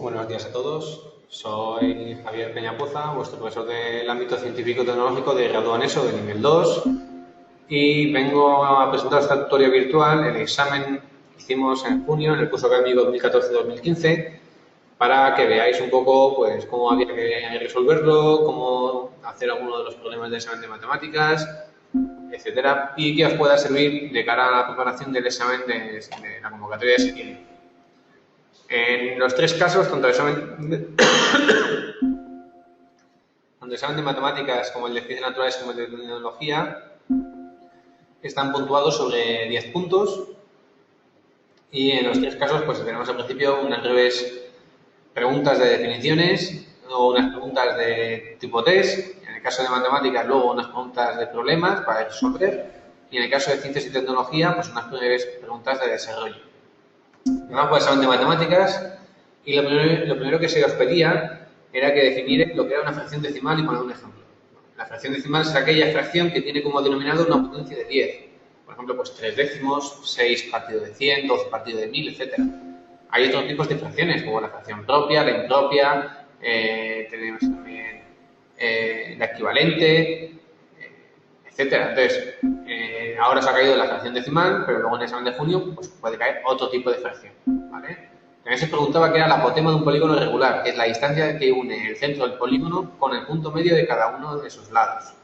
Buenos días a todos. Soy Javier Peñapoza, vuestro profesor del ámbito científico-tecnológico de grado anexo de nivel 2 y vengo a presentar esta tutoría virtual, el examen que hicimos en junio en el curso académico 2014-2015 para que veáis un poco pues, cómo había que resolverlo, cómo hacer algunos de los problemas del examen de matemáticas, etcétera, y que os pueda servir de cara a la preparación del examen de la convocatoria de septiembre. En los tres casos, tanto el examen de matemáticas como el de ciencias naturales como el de tecnología, están puntuados sobre 10 puntos y en los tres casos pues tenemos al principio unas breves preguntas de definiciones o unas preguntas de tipo test, en el caso de matemáticas luego unas preguntas de problemas para resolver y en el caso de ciencias y tecnología pues unas breves preguntas de desarrollo. Vamos por el examen de matemáticas y lo primero que se os pedía era que definierais lo que era una fracción decimal y poner un ejemplo. La fracción decimal es aquella fracción que tiene como denominador una potencia de 10. Por ejemplo, pues 3 décimos, 6 partido de 100, 12 partido de 1000, etc. Hay otros tipos de fracciones, como la fracción propia, la impropia, tenemos también la equivalente, etcétera. Entonces, ahora se ha caído la fracción decimal, pero luego en el examen de junio pues, puede caer otro tipo de fracción, ¿vale? También se preguntaba qué era la apotema de un polígono regular, que es la distancia que une el centro del polígono con el punto medio de cada uno de sus lados,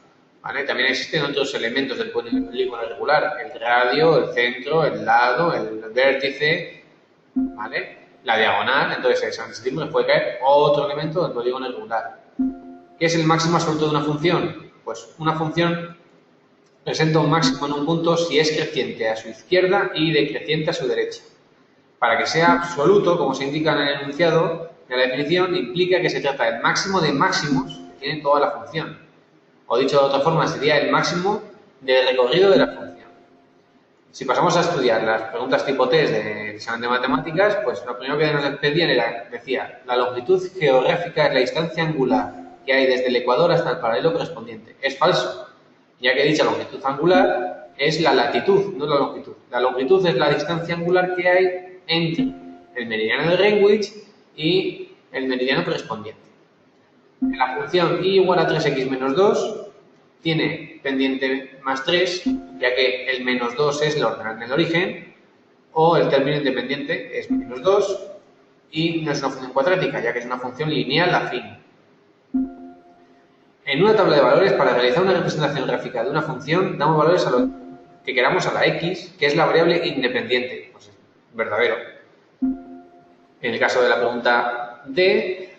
¿vale? También existen otros elementos del polígono regular, el radio, el centro, el lado, el vértice, ¿vale? La diagonal. Entonces, en examen de septiembre puede caer otro elemento del polígono regular. ¿Qué es el máximo absoluto de una función? Pues una función presenta un máximo en un punto si es creciente a su izquierda y decreciente a su derecha. Para que sea absoluto, como se indica en el enunciado de la definición, implica que se trata del máximo de máximos que tiene toda la función. O dicho de otra forma, sería el máximo del recorrido de la función. Si pasamos a estudiar las preguntas tipo test del examen de matemáticas, pues lo primero que nos pedían decía, la longitud geográfica es la distancia angular que hay desde el ecuador hasta el paralelo correspondiente. Es falso, ya que dicha longitud angular es la latitud, no la longitud. La longitud es la distancia angular que hay entre el meridiano de Greenwich y el meridiano correspondiente. La función y igual a 3x menos 2 tiene pendiente más 3, ya que el menos 2 es la ordenada en el origen, o el término independiente es menos 2 y no es una función cuadrática, ya que es una función lineal afín. En una tabla de valores, para realizar una representación gráfica de una función, damos valores a lo que queramos a la x, que es la variable independiente. Pues es verdadero. En el caso de la pregunta D,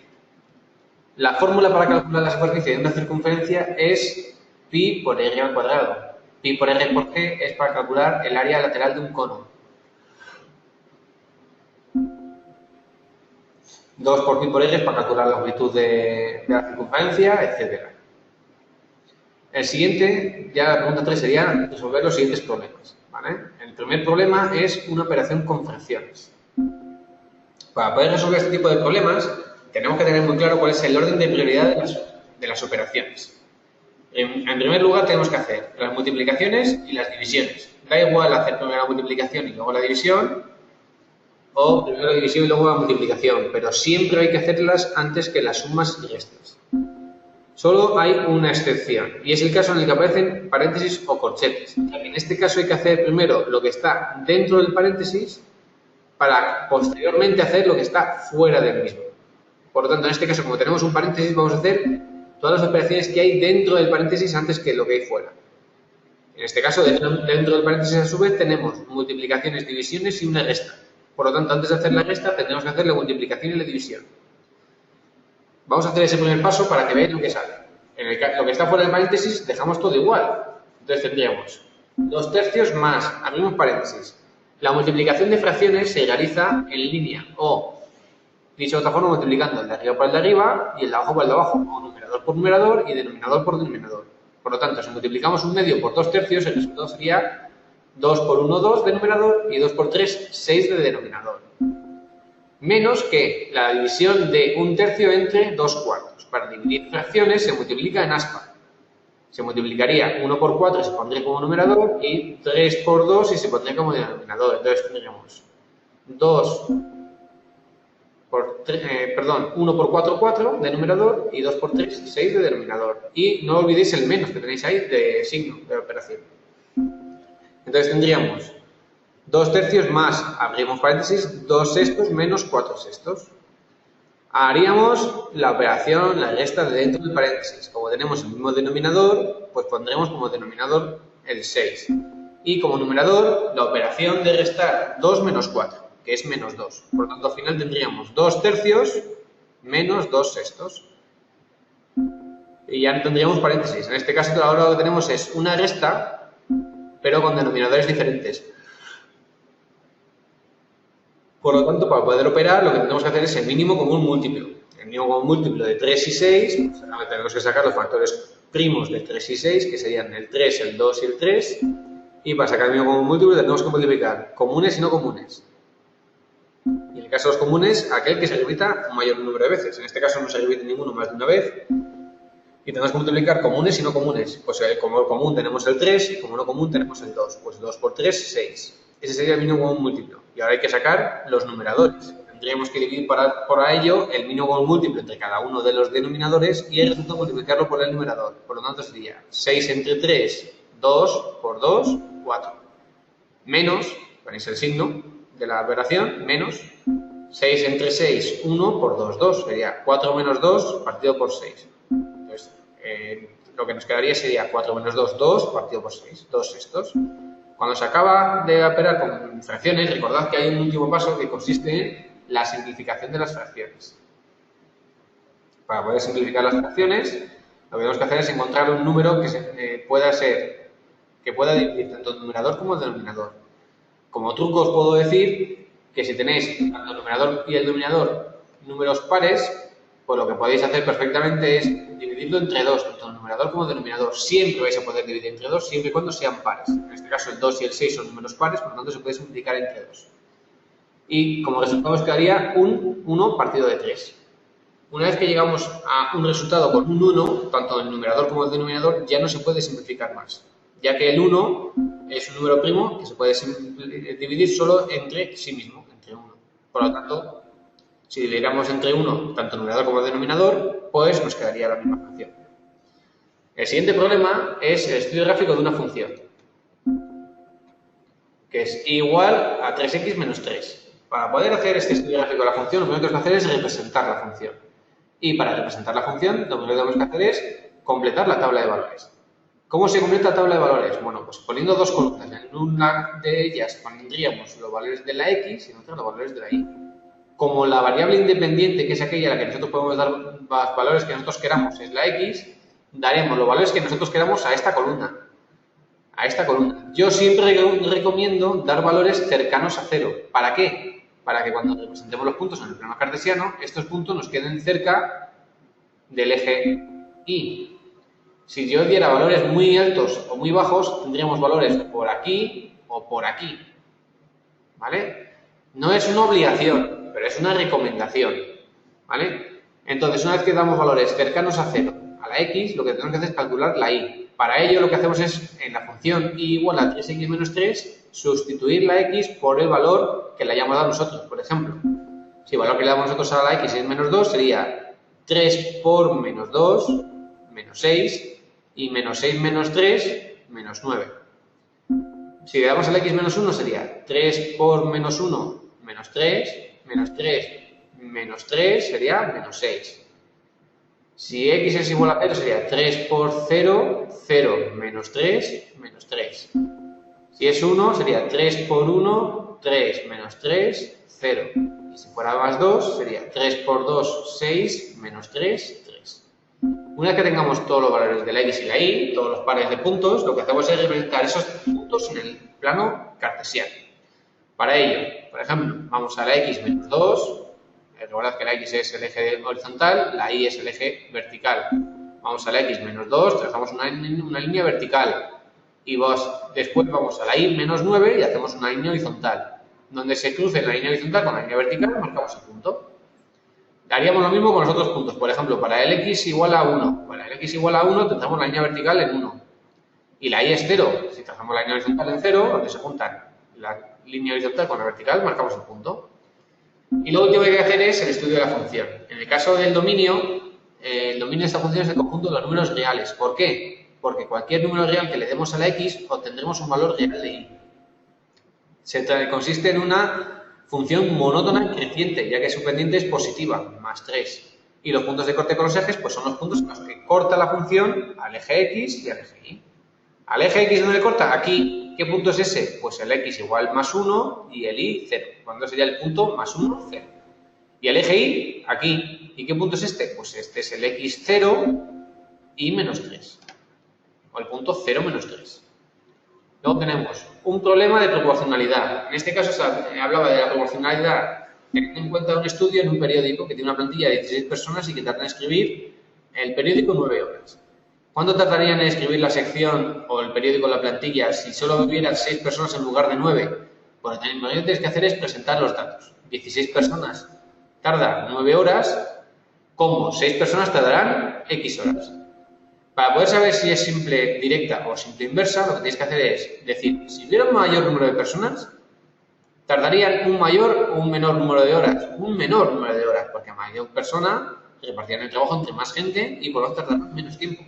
la fórmula para calcular la superficie de una circunferencia es pi por r al cuadrado. Pi por r por g es para calcular el área lateral de un cono. 2 por pi por r es para calcular la longitud de la circunferencia, etc. El siguiente, ya la pregunta 3 sería resolver los siguientes problemas, ¿vale? El primer problema es una operación con fracciones. Para poder resolver este tipo de problemas, tenemos que tener muy claro cuál es el orden de prioridad de las operaciones. En primer lugar, tenemos que hacer las multiplicaciones y las divisiones. Da igual hacer primero la multiplicación y luego la división, o primero la división y luego la multiplicación, pero siempre hay que hacerlas antes que las sumas y restas. Solo hay una excepción, y es el caso en el que aparecen paréntesis o corchetes. En este caso hay que hacer primero lo que está dentro del paréntesis para posteriormente hacer lo que está fuera del mismo. Por lo tanto, en este caso, como tenemos un paréntesis, vamos a hacer todas las operaciones que hay dentro del paréntesis antes que lo que hay fuera. En este caso, dentro del paréntesis, a su vez, tenemos multiplicaciones, divisiones y una resta. Por lo tanto, antes de hacer la resta, tendremos que hacer la multiplicación y la división. Vamos a hacer ese primer paso para que veáis lo que sale. Lo que está fuera del paréntesis, dejamos todo igual. Entonces tendríamos 2 tercios más, abrimos paréntesis. La multiplicación de fracciones se realiza en línea o, dicho de otra forma, multiplicando el de arriba por el de arriba y el de abajo por el de abajo, o numerador por numerador y denominador por denominador. Por lo tanto, si multiplicamos un medio por 2 tercios, el resultado sería 2 por 1, 2 de numerador y 2 por 3, 6 de denominador. Menos que la división de 1 tercio entre 2 cuartos. Para dividir fracciones se multiplica en aspa. Se multiplicaría 1 por 4 y se pondría como numerador y 3 por 2 y se pondría como denominador. Entonces tendríamos 2 por 1 por 4, 4 de numerador y 2 por 3, 6 de denominador. Y no olvidéis el menos que tenéis ahí de signo de operación. Entonces tendríamos 2 tercios más, abrimos paréntesis, 2 sextos menos 4 sextos. Haríamos la operación, la resta de dentro del paréntesis. Como tenemos el mismo denominador, pues pondremos como denominador el 6. Y como numerador, la operación de restar 2 menos 4, que es menos 2. Por lo tanto, al final tendríamos 2 tercios menos 2 sextos. Y ya no tendríamos paréntesis. En este caso, ahora lo que tenemos es una resta, pero con denominadores diferentes. Por lo tanto, para poder operar, lo que tenemos que hacer es el mínimo común múltiplo. El mínimo común múltiplo de 3 y 6, pues ahora tenemos que sacar los factores primos de 3 y 6, que serían el 3, el 2 y el 3. Y para sacar el mínimo común múltiplo tenemos que multiplicar comunes y no comunes. Y en el caso de los comunes, aquel que se repita un mayor número de veces. En este caso no se repite ninguno más de una vez. Y tenemos que multiplicar comunes y no comunes. Pues como común tenemos el 3 y como no común tenemos el 2. Pues 2 por 3, 6. Ese sería el mínimo común múltiplo. Y ahora hay que sacar los numeradores. Tendríamos que dividir por ello el mínimo común múltiplo entre cada uno de los denominadores y el resultado multiplicarlo por el numerador. Por lo tanto sería 6 entre 3, 2 por 2, 4. Menos, ponéis el signo de la operación, menos 6 entre 6, 1 por 2, 2. Sería 4 menos 2 partido por 6. Entonces, lo que nos quedaría sería 4 menos 2, 2 partido por 6, 2 sextos. Cuando se acaba de operar con fracciones, recordad que hay un último paso que consiste en la simplificación de las fracciones. Para poder simplificar las fracciones, lo que tenemos que hacer es encontrar un número que pueda dividir tanto el numerador como el denominador. Como truco os puedo decir que si tenéis tanto el numerador y el denominador números pares, pues lo que podéis hacer perfectamente es dividirlo entre 2, tanto el numerador como el denominador. Siempre vais a poder dividir entre 2, siempre y cuando sean pares. En este caso el 2 y el 6 son números pares, por lo tanto se puede simplificar entre 2. Y como resultado os quedaría un 1 partido de 3. Una vez que llegamos a un resultado con un 1, tanto el numerador como el denominador, ya no se puede simplificar más, ya que el 1 es un número primo que se puede dividir solo entre sí mismo, entre 1. Por lo tanto, si dividiéramos entre 1, tanto el numerador como el denominador, pues nos quedaría la misma fracción. El siguiente problema es el estudio gráfico de una función, que es igual a 3x menos 3. Para poder hacer este estudio gráfico de la función, lo primero que tenemos que hacer es representar la función. Y para representar la función, lo primero que tenemos que hacer es completar la tabla de valores. ¿Cómo se completa la tabla de valores? Bueno, pues poniendo dos columnas. En una de ellas pondríamos los valores de la x y en otra los valores de la y. Como la variable independiente, que es aquella a la que nosotros podemos dar los valores que nosotros queramos, es la x, daremos los valores que nosotros queramos a esta columna. Yo siempre recomiendo dar valores cercanos a 0. ¿Para qué? Para que cuando representemos los puntos en el plano cartesiano, estos puntos nos queden cerca del eje Y. Si yo diera valores muy altos o muy bajos, tendríamos valores por aquí o por aquí. ¿Vale? No es una obligación, pero es una recomendación. ¿Vale? Entonces, una vez que damos valores cercanos a 0 a la x, lo que tenemos que hacer es calcular la y. Para ello, lo que hacemos es, en la función y igual a 3x menos 3, sustituir la x por el valor que le hayamos dado nosotros. Por ejemplo, si el valor que le damos nosotros a la x es menos 2, sería 3 por menos 2, menos 6, y menos 6 menos 3, menos 9. Si le damos a la x menos 1, sería 3 por menos 1, menos 3, menos 3, menos 3, sería menos 6. Si x es igual a 0, sería 3 por 0, 0, menos 3, menos 3. Si es 1, sería 3 por 1, 3, menos 3, 0. Y si fuera más 2, sería 3 por 2, 6, menos 3, 3. Una vez que tengamos todos los valores de la x y la y, todos los pares de puntos, lo que hacemos es representar esos puntos en el plano cartesiano. Para ello, por ejemplo, vamos a la x menos 2. Recordad que la x es el eje horizontal, la y es el eje vertical. Vamos a la x menos 2, trazamos una línea vertical. Y después vamos a la y menos 9 y hacemos una línea horizontal. Donde se cruce la línea horizontal con la línea vertical, marcamos el punto. Haríamos lo mismo con los otros puntos. Por ejemplo, para el x igual a 1. Para el x igual a 1, trazamos la línea vertical en 1. Y la y es 0. Si trazamos la línea horizontal en 0, donde se juntan la línea horizontal con la vertical, marcamos el punto. Y lo último que hay que hacer es el estudio de la función. En el caso del dominio, el dominio de esta función es el conjunto de los números reales. ¿Por qué? Porque cualquier número real que le demos a la x obtendremos un valor real de y. Consiste en una función monótona creciente, ya que su pendiente es positiva, más 3. Y los puntos de corte con los ejes pues son los puntos en los que corta la función al eje x y al eje y. Al eje x, ¿dónde le corta? Aquí. ¿Qué punto es ese? Pues el x igual más 1 y el y 0. ¿Cuándo sería el punto más 1? 0. Y el eje y, aquí. ¿Y qué punto es este? Pues este es el x 0 y menos 3. O el punto 0 menos 3. Luego tenemos un problema de proporcionalidad. En este caso hablaba de la proporcionalidad teniendo en cuenta un estudio en un periódico que tiene una plantilla de 16 personas y que tarda en escribir el periódico 9 horas. ¿Cuánto tardarían en escribir la sección o el periódico, la plantilla, si solo hubieran 6 personas en lugar de 9? Pues lo que tienes que hacer es presentar los datos. 16 personas tardan 9 horas, como 6 personas tardarán X horas. Para poder saber si es simple directa o simple inversa, lo que tienes que hacer es decir, si hubiera un mayor número de personas, tardarían un mayor o un menor número de horas. Un menor número de horas, porque a mayor persona repartían el trabajo entre más gente y por lo tanto tardarían menos tiempo.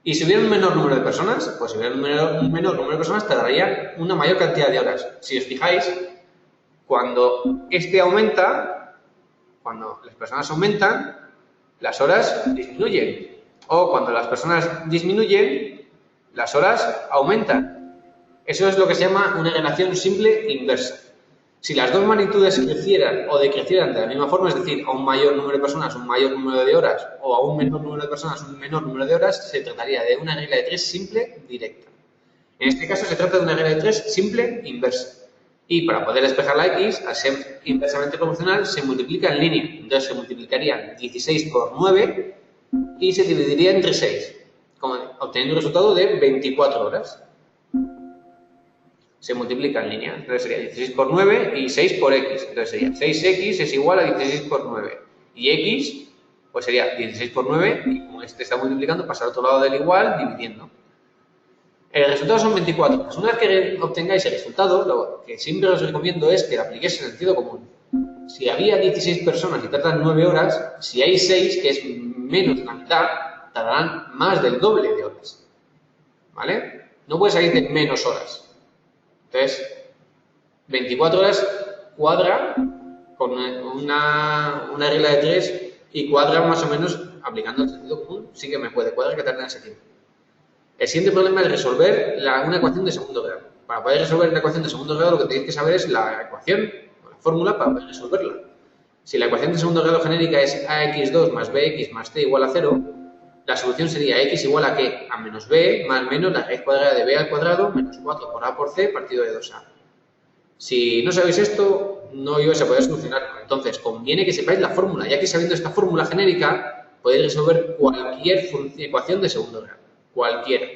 Y si hubiera un menor número de personas, pues si hubiera un menor número de personas, tardarían una mayor cantidad de horas. Si os fijáis, cuando este aumenta, cuando las personas aumentan, las horas disminuyen. O cuando las personas disminuyen, las horas aumentan. Eso es lo que se llama una relación simple inversa. Si las dos magnitudes crecieran o decrecieran de la misma forma, es decir, a un mayor número de personas un mayor número de horas o a un menor número de personas un menor número de horas, se trataría de una regla de 3 simple directa. En este caso se trata de una regla de 3 simple inversa. Y para poder despejar la x, al ser inversamente proporcional, se multiplica en línea. Entonces se multiplicarían 16 por 9 y se dividiría entre 6, obteniendo un resultado de 24 horas. Se multiplica en línea. Entonces sería 16 por 9 y 6 por x. Entonces sería 6x es igual a 16 por 9. Y x, pues sería 16 por 9 y como este está multiplicando, pasa al otro lado del igual dividiendo. El resultado son 24 horas. Una vez que obtengáis el resultado, lo que siempre os recomiendo es que lo apliquéis en sentido común. Si había 16 personas y tardan 9 horas, si hay 6, que es menos de la mitad, tardarán más del doble de horas. ¿Vale? No puede salir de menos horas. Entonces, 24 horas cuadra con una regla de 3 y cuadra más o menos aplicando el sentido común. Sí que me puede cuadrar que tarde en ese tiempo. El siguiente problema es resolver una ecuación de segundo grado. Para poder resolver una ecuación de segundo grado, lo que tenéis que saber es la ecuación, o la fórmula para poder resolverla. Si la ecuación de segundo grado genérica es ax2 más bx más c igual a 0, la solución sería x igual a ¿qué? A menos b más menos la raíz cuadrada de b al cuadrado menos 4 por a por c partido de 2a. Si no sabéis esto, no ibais a poder solucionarlo. Entonces, conviene que sepáis la fórmula, ya que sabiendo esta fórmula genérica, podéis resolver cualquier ecuación de segundo grado. Cualquiera.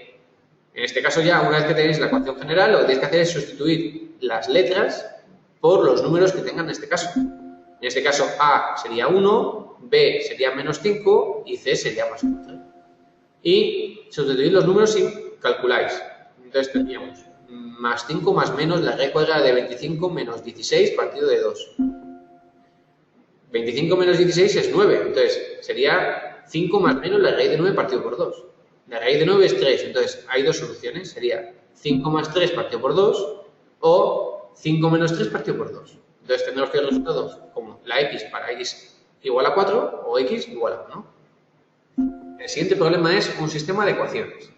En este caso ya, una vez que tenéis la ecuación general, lo que tenéis que hacer es sustituir las letras por los números que tengan en este caso. En este caso, A sería 1, B sería menos 5 y C sería más 4. Y sustituir los números y calculáis. Entonces tendríamos más 5 más menos la raíz cuadrada de 25 menos 16 partido de 2. 25 menos 16 es 9, entonces sería 5 más menos la raíz de 9 partido por 2. La raíz de 9 es 3, entonces hay dos soluciones, sería 5 más 3 partido por 2 o 5 menos 3 partido por 2. Entonces tendremos que resultados como la x para x igual a 4 o x igual a 1. El siguiente problema es un sistema de ecuaciones.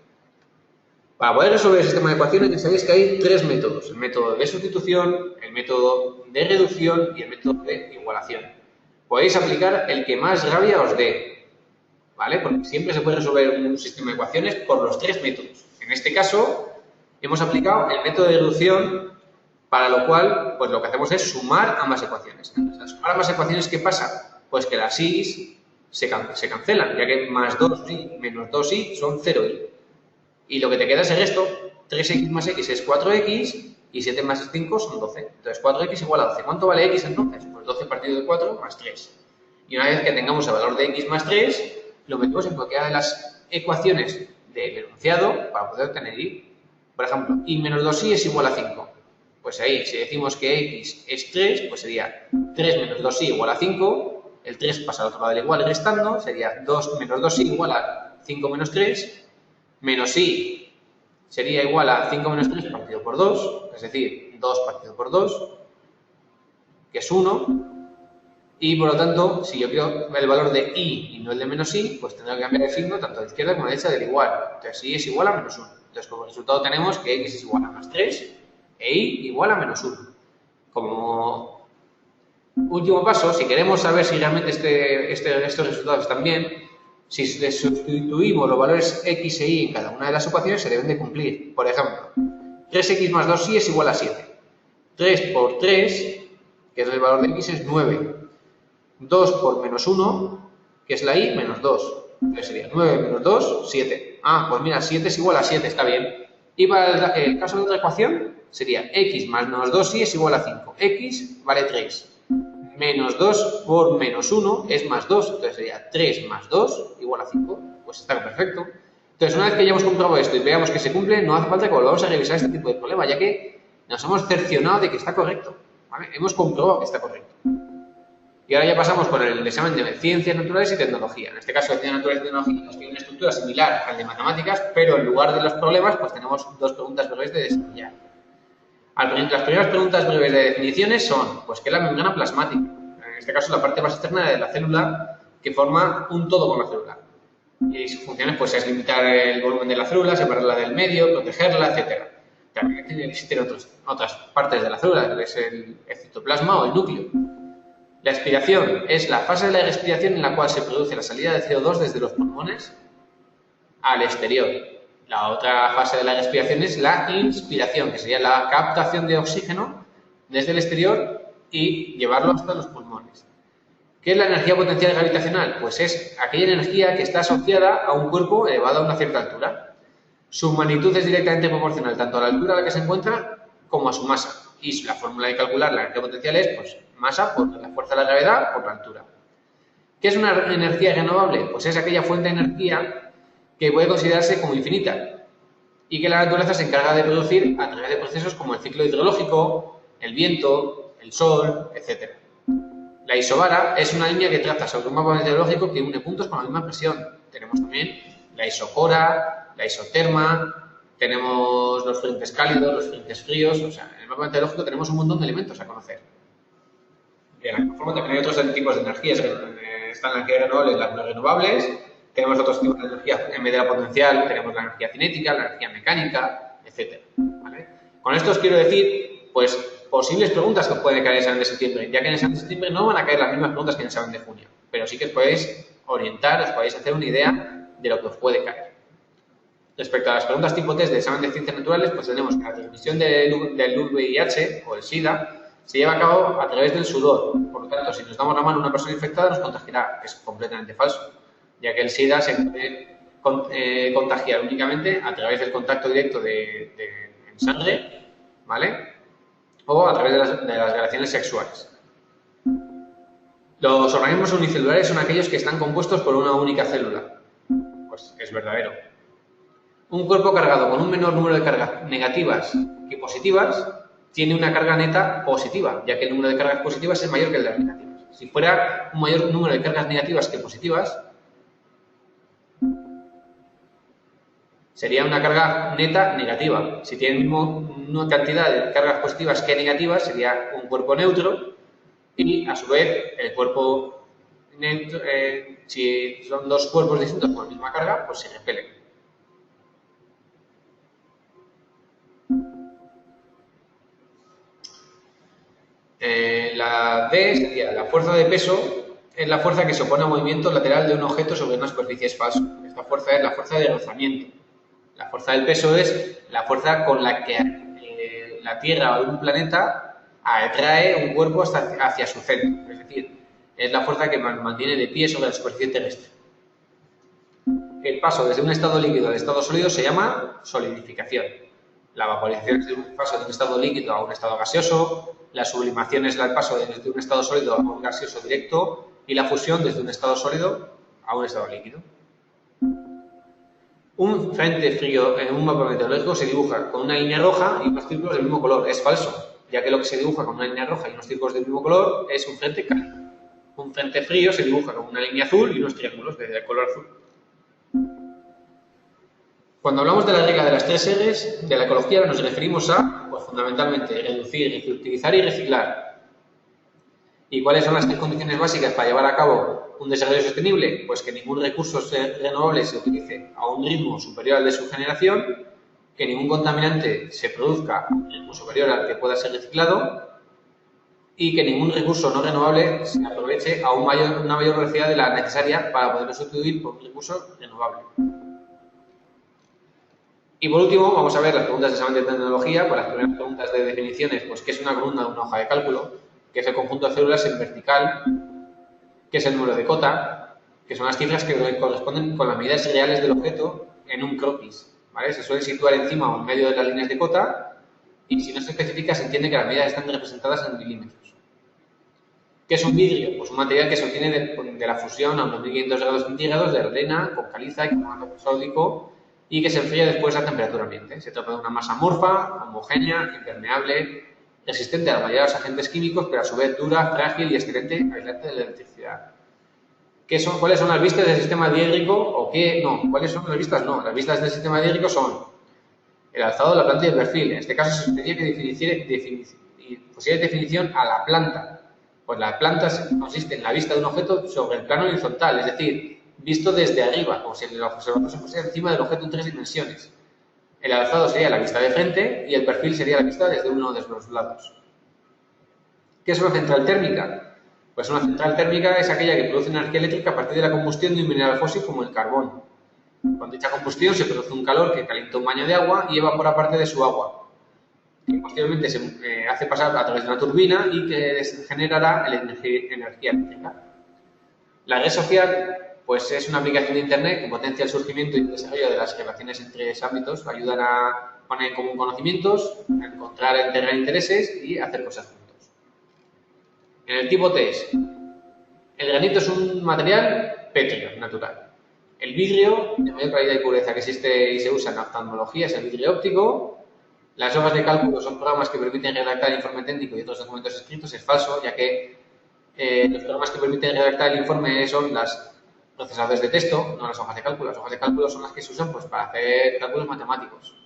Para poder resolver el sistema de ecuaciones ya sabéis que hay tres métodos. El método de sustitución, el método de reducción y el método de igualación. Podéis aplicar el que más rabia os dé, ¿vale? Porque siempre se puede resolver un sistema de ecuaciones por los tres métodos. En este caso, hemos aplicado el método de reducción, para lo cual, pues lo que hacemos es sumar ambas ecuaciones. Entonces, al sumar ambas ecuaciones, ¿qué pasa? Pues que las i's se cancelan, ya que más 2y menos 2y son 0y. Y lo que te queda es el resto. 3x más x es 4x y 7 más 5 son 12. Entonces 4x igual a 12. ¿Cuánto vale x entonces? Pues 12 partido de 4 más 3. Y una vez que tengamos el valor de x más 3, lo metemos en cualquiera de las ecuaciones del enunciado para poder obtener y. Por ejemplo, y menos 2y es igual a 5. Pues ahí, si decimos que x es 3, pues sería 3 menos 2y igual a 5, el 3 pasa al otro lado del igual restando, sería 2 menos 2y igual a 5 menos 3, menos y sería igual a 5 menos 3 partido por 2, es decir, 2 partido por 2, que es 1, y por lo tanto, si yo quiero el valor de y no el de menos y, pues tendré que cambiar el signo tanto a la izquierda como a la derecha del igual. Entonces, y es igual a menos 1. Entonces, como resultado tenemos que x es igual a más 3 e y igual a menos 1. Como último paso, si queremos saber si realmente estos resultados están bien, si sustituimos los valores x e y en cada una de las ecuaciones, se deben de cumplir. Por ejemplo, 3x más 2y es igual a 7. 3 por 3, que es el valor de x, es 9. 2 por menos 1, que es la y, menos 2. Entonces sería 9 menos 2, 7. Ah, pues mira, 7 es igual a 7, está bien. Y para el caso de otra ecuación, sería x más menos 2y es igual a 5. X vale 3. Menos 2 por menos 1 es más 2. Entonces sería 3 más 2 igual a 5. Pues está perfecto. Entonces, una vez que ya hemos comprobado esto y veamos que se cumple, no hace falta que volvamos a revisar este tipo de problema, ya que nos hemos cercionado de que está correcto. ¿Vale? Hemos comprobado que está correcto. Y ahora ya pasamos por el examen de Ciencias Naturales y Tecnología. En este caso, de Ciencias Naturales y Tecnología nos tiene una estructura similar al de Matemáticas, pero en lugar de los problemas, pues tenemos dos preguntas breves de desarrollar. Las primeras preguntas breves de definiciones son, pues, ¿qué es la membrana plasmática? En este caso, la parte más externa de la célula que forma un todo con la célula. Y sus funciones, pues, es limitar el volumen de la célula, separarla del medio, protegerla, etc. También existen otras partes de la célula, que es el citoplasma o el núcleo. La expiración es la fase de la respiración en la cual se produce la salida de CO2 desde los pulmones al exterior. La otra fase de la respiración es la inspiración, que sería la captación de oxígeno desde el exterior y llevarlo hasta los pulmones. ¿Qué es la energía potencial gravitacional? Pues es aquella energía que está asociada a un cuerpo elevado a una cierta altura. Su magnitud es directamente proporcional tanto a la altura a la que se encuentra como a su masa. Y la fórmula de calcular la energía potencial es, pues, masa por la fuerza de la gravedad por la altura. ¿Qué es una energía renovable? Pues es aquella fuente de energía que puede considerarse como infinita y que la naturaleza se encarga de producir a través de procesos como el ciclo hidrológico, el viento, el sol, etc. La isobara es una línea que traza sobre un mapa meteorológico que une puntos con la misma presión. Tenemos también la isocora, la isoterma, tenemos los frentes cálidos, los frentes fríos, o sea, en el mapa meteorológico tenemos un montón de elementos a conocer. De la misma forma también hay otros tipos de energías, están las energías renovables, las no renovables, tenemos otros tipos de energía en vez de la potencial, tenemos la energía cinética, la energía mecánica, etc. ¿Vale? Con esto os quiero decir, pues, posibles preguntas que os pueden caer en el examen de septiembre, ya que en el examen de septiembre no van a caer las mismas preguntas que en el examen de junio, pero sí que os podéis orientar, os podéis hacer una idea de lo que os puede caer. Respecto a las preguntas tipo test del examen de Ciencias Naturales, pues tenemos que la transmisión del VIH o el SIDA se lleva a cabo a través del sudor. Por lo tanto, si nos damos la mano a una persona infectada, nos contagiará. Es completamente falso, ya que el SIDA se puede contagiar únicamente a través del contacto directo en sangre, ¿vale? O a través de las relaciones sexuales. Los organismos unicelulares son aquellos que están compuestos por una única célula. Pues es verdadero. Un cuerpo cargado con un menor número de cargas negativas que positivas tiene una carga neta positiva, ya que el número de cargas positivas es mayor que el de las negativas. Si fuera un mayor número de cargas negativas que positivas, sería una carga neta negativa. Si tiene una cantidad de cargas positivas que negativas, sería un cuerpo neutro y, a su vez, el cuerpo neutro, si son dos cuerpos distintos con la misma carga, pues se repelen. La D sería la fuerza de peso, es la fuerza que se opone al movimiento lateral de un objeto sobre una superficie esfasa. Esta fuerza es la fuerza de rozamiento. La fuerza del peso es la fuerza con la que la Tierra o un planeta atrae un cuerpo hacia su centro. Es decir, es la fuerza que mantiene de pie sobre la superficie terrestre. El paso desde un estado líquido al estado sólido se llama solidificación. La vaporización es el paso de un estado líquido a un estado gaseoso. La sublimación es el paso desde un estado sólido a un gaseoso directo. Y la fusión desde un estado sólido a un estado líquido. Un frente frío en un mapa meteorológico se dibuja con una línea roja y unos círculos del mismo color. Es falso. ya que lo que se dibuja con una línea roja y unos círculos del mismo color es un frente cálido. Un frente frío se dibuja con una línea azul y unos triángulos de color azul. Cuando hablamos de la regla de las 3 R's de la ecología nos referimos a, pues, fundamentalmente, reducir, reutilizar y reciclar. ¿Y cuáles son las 3 condiciones básicas para llevar a cabo un desarrollo sostenible? Pues que ningún recurso renovable se utilice a un ritmo superior al de su generación, que ningún contaminante se produzca a un ritmo superior al que pueda ser reciclado y que ningún recurso no renovable se aproveche a una mayor velocidad de la necesaria para poderlo sustituir por un recurso renovable. Y por último, vamos a ver las preguntas de examen de tecnología. Pues las primeras preguntas de definiciones, pues qué es una columna de una hoja de cálculo, qué es el conjunto de células en vertical, qué es el número de cota, que son las cifras que corresponden con las medidas reales del objeto en un croquis, ¿vale? Se suelen situar encima o en medio de las líneas de cota y si no se especifica se entiende que las medidas están representadas en milímetros. ¿Qué es un vidrio? Pues un material que se obtiene de la fusión a unos 1500 grados centígrados de arena con caliza y carbonato sódico y que se enfría después a temperatura ambiente. Se trata de una masa amorfa, homogénea, impermeable, resistente a la mayoría de los agentes químicos, pero a su vez dura, frágil y excelente aislante de la electricidad. ¿Cuáles son las vistas del sistema diédrico? ¿O qué? No, ¿cuáles son las vistas? No, las vistas del sistema diédrico son el alzado, la planta y el perfil. En este caso se tendría que pusiera definición a la planta. Pues la planta consiste en la vista de un objeto sobre el plano horizontal, es decir, visto desde arriba, como si el observador se pusiera encima del objeto en 3 dimensiones. El alzado sería la vista de frente y el perfil sería la vista desde uno de los lados. ¿Qué es una central térmica? Pues una central térmica es aquella que produce energía eléctrica a partir de la combustión de un mineral fósil como el carbón. Con dicha combustión se produce un calor que calienta un baño de agua y evapora parte de su agua, que posteriormente se hace pasar a través de una turbina y que generará energía eléctrica. La red social pues es una aplicación de Internet que potencia el surgimiento y el desarrollo de las relaciones entre ámbitos, ayudan a poner en común conocimientos, a encontrar e integrar intereses y hacer cosas juntos. En el tipo test, el granito es un material pétreo, natural. El vidrio, de mayor calidad y pureza que existe y se usa en oftalmología, es el vidrio óptico. Las hojas de cálculo son programas que permiten redactar informe técnico y otros documentos escritos. Es falso, ya que los programas que permiten redactar el informe son los procesadores de texto, no las hojas de cálculo. Las hojas de cálculo son las que se usan pues, para hacer cálculos matemáticos.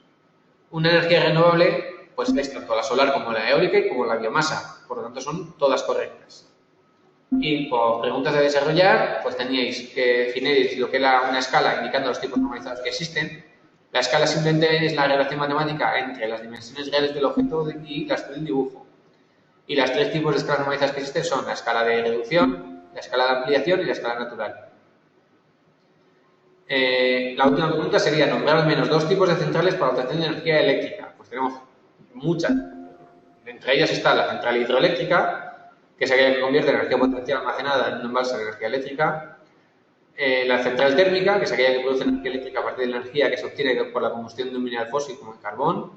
Una energía renovable pues es tanto la solar como la eólica y como la biomasa. Por lo tanto, son todas correctas. Y por preguntas de desarrollar, pues teníais que definir lo que era una escala indicando los tipos normalizados que existen. La escala simplemente es la relación matemática entre las dimensiones reales del objeto y las del dibujo. Y los 3 tipos de escalas normalizadas que existen son la escala de reducción, la escala de ampliación y la escala natural. La última pregunta sería nombrar al menos 2 tipos de centrales para obtención de energía eléctrica. Pues tenemos muchas. Entre ellas está la central hidroeléctrica, que es aquella que convierte energía potencial almacenada en un embalse de energía eléctrica. La central térmica, que es aquella que produce energía eléctrica a partir de la energía que se obtiene por la combustión de un mineral fósil como el carbón.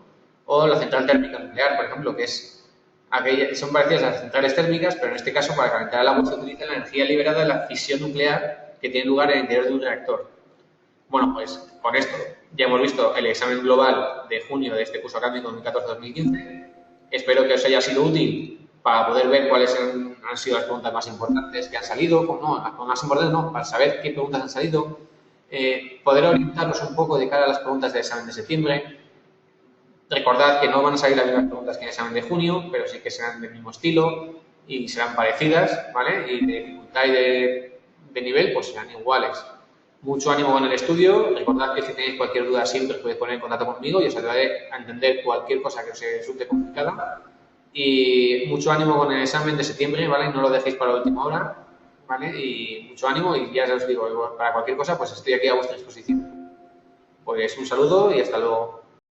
O la central térmica nuclear, por ejemplo, que son parecidas a las centrales térmicas, pero en este caso para calentar el agua se utiliza la energía liberada de la fisión nuclear que tiene lugar en el interior de un reactor. Bueno, pues con esto ya hemos visto el examen global de junio de este curso académico 2014-2015. Espero que os haya sido útil para poder ver cuáles han sido las preguntas más importantes que han salido, las más importantes no, para saber qué preguntas han salido, poder orientarnos un poco de cara a las preguntas del examen de septiembre. Recordad que no van a salir las mismas preguntas que en el examen de junio, pero sí que serán del mismo estilo y serán parecidas, ¿vale? Y de dificultad y de nivel, pues serán iguales. Mucho ánimo con el estudio. Recordad que si tenéis cualquier duda siempre os podéis poner en contacto conmigo y os ayudaré a entender cualquier cosa que os resulte complicada. Y mucho ánimo con el examen de septiembre, ¿vale? No lo dejéis para la última hora, ¿vale? Y mucho ánimo y ya os digo, para cualquier cosa, pues estoy aquí a vuestra disposición. Pues un saludo y hasta luego.